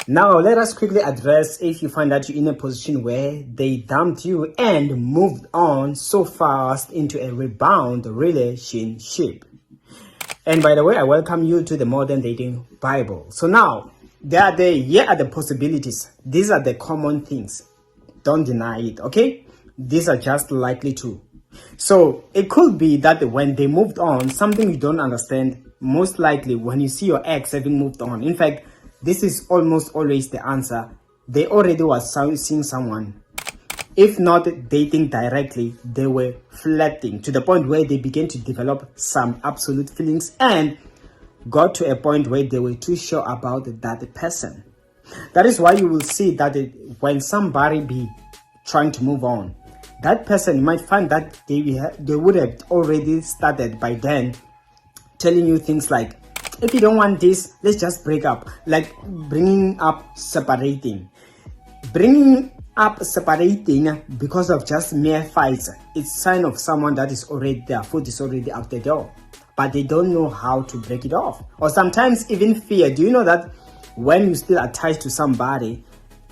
Now, let us quickly address if you find that you're in a position where they dumped you and moved on so fast into a rebound relationship. And by the way, I welcome you to the Modern Dating Bible. So now, here are the possibilities. These are the common things. Don't deny it, okay? These are just likely to. So it could be that when they moved on, something you don't understand, most likely when you see your ex having moved on. In fact, this is almost always the answer. They already was seeing someone. If not dating directly, they were flirting to the point where they began to develop some absolute feelings and got to a point where they were too sure about that person. That is why you will see that when somebody be trying to move on, that person, you might find that they would have already started by then telling you things like, if you don't want this, let's just break up. Like bringing up separating because of just mere fights. It's sign of someone that is already, their foot is already out the door, but they don't know how to break it off. Or sometimes even fear. Do you know that when you still attached to somebody,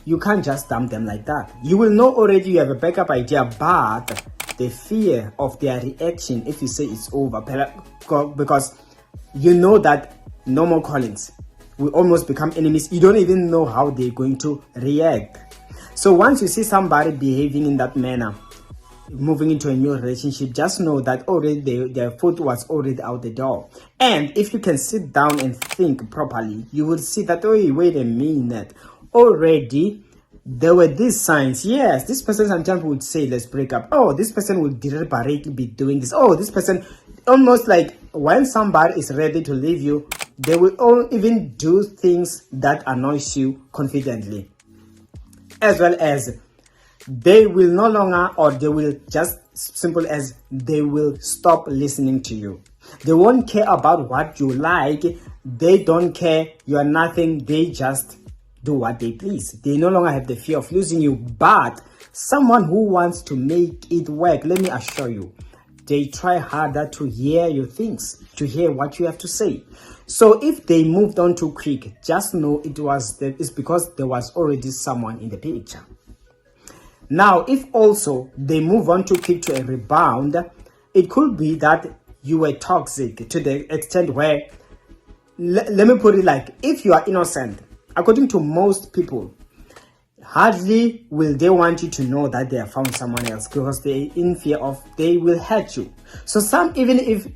you can't just dump them like that? You will know already you have a backup idea, but the fear of their reaction if you say it's over, because you know that no more callings will almost become enemies. You don't even know how they're going to react. So once you see somebody behaving in that manner, moving into a new relationship, just know that already their foot was already out the door. And if you can sit down and think properly, you will see that, oh, wait a minute, already there were these signs. Yes, this person sometimes would say, let's break up. Oh, this person would deliberately be doing this. Oh, this person, almost like when somebody is ready to leave you, they will even do things that annoys you confidently, as well as they will no longer, or they will just simple as they will stop listening to you. They won't care about what you like. They don't care. You are nothing. They just do what they please. They no longer have the fear of losing you. But someone who wants to make it work, let me assure you, they try harder to hear your things, to hear what you have to say. So if they moved on too quick, just know it's because there was already someone in the picture. Now, if also they move on too quick to a rebound, it could be that you were toxic to the extent where, let me put it like, if you are innocent, according to most people, hardly will they want you to know that they have found someone else, because they're in fear of they will hurt you. So some, even if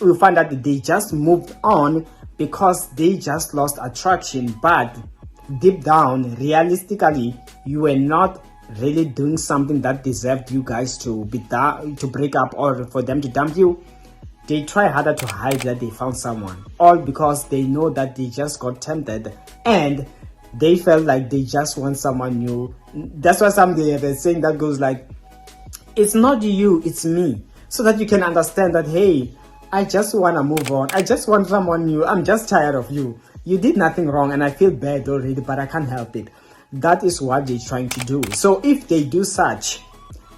you find that they just moved on because they just lost attraction, but deep down, realistically, you were not really doing something that deserved you guys to break up or for them to dump you, they try harder to hide that they found someone, all because they know that they just got tempted and they felt like they just want someone new. That's why they have a saying that goes like, it's not you, it's me. So that you can understand that, hey, I just want to move on. I just want someone new. I'm just tired of you. You did nothing wrong and I feel bad already, but I can't help it. That is what they're trying to do. So if they do such,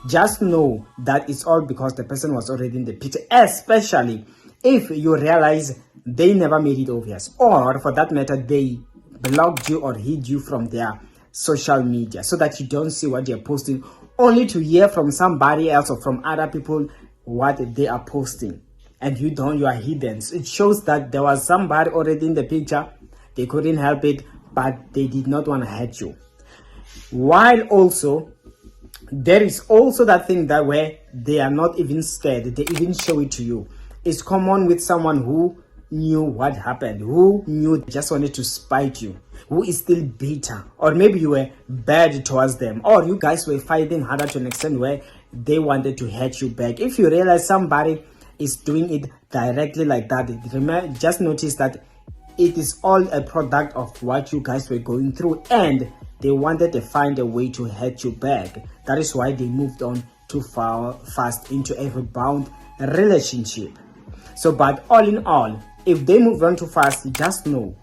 just know that it's all because the person was already in the picture, especially if you realize they never made it obvious, or for that matter, they blocked you or hid you from their social media so that you don't see what they're posting, only to hear from somebody else or from other people what they are posting, and you are hidden. So it shows that there was somebody already in the picture. They couldn't help it, but they did not want to hurt you. While also, there is also that thing that where they are not even scared, they even show it to you. It's common with someone who knew what happened, who knew they just wanted to spite you, who is still bitter, or maybe you were bad towards them, or you guys were fighting harder to an extent where they wanted to hurt you back. If you realize somebody is doing it directly like that, just notice that it is all a product of what you guys were going through, and they wanted to find a way to hurt you back. That is why they moved on too fast into a rebound relationship. So, but all in all, if they moved on too fast, just know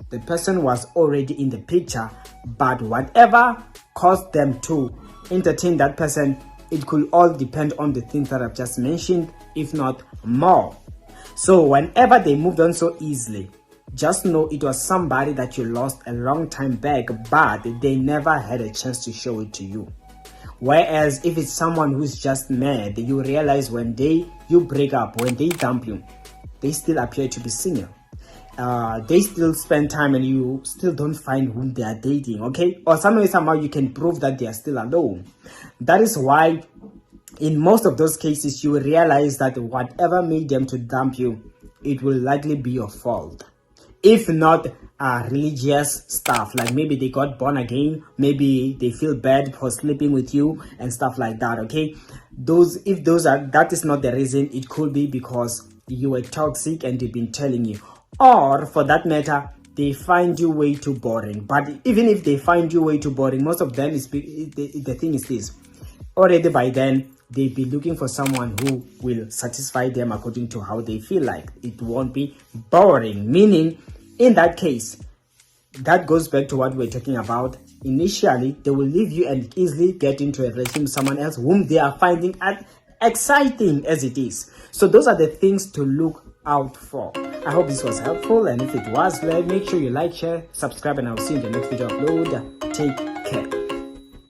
the person was already in the picture, but whatever caused them to entertain that person, it could all depend on the things that I've just mentioned, if not more. So whenever they moved on so easily, just know it was somebody that you lost a long time back, but they never had a chance to show it to you. Whereas if it's someone who's just mad, you realize when you break up, when they dump you, they still appear to be single. They still spend time and you still don't find whom they are dating, okay? Or some way, somehow you can prove that they are still alone. That is why in most of those cases, you will realize that whatever made them to dump you, it will likely be your fault. If not religious stuff, like maybe they got born again, maybe they feel bad for sleeping with you and stuff like that, okay? That is not the reason. It could be because you were toxic and they've been telling you, or for that matter, they find you way too boring. But even if they find you way too boring, most of them the thing is this: already by then they'll be looking for someone who will satisfy them according to how they feel like. It won't be boring, meaning in that case, that goes back to what we're talking about. Initially, they will leave you and easily get into a relationship with someone else whom they are finding exciting as it is. So those are the things to look out for. I hope this was helpful, and if it was, make sure you like, share, subscribe, and I'll see you in the next video upload. Take care.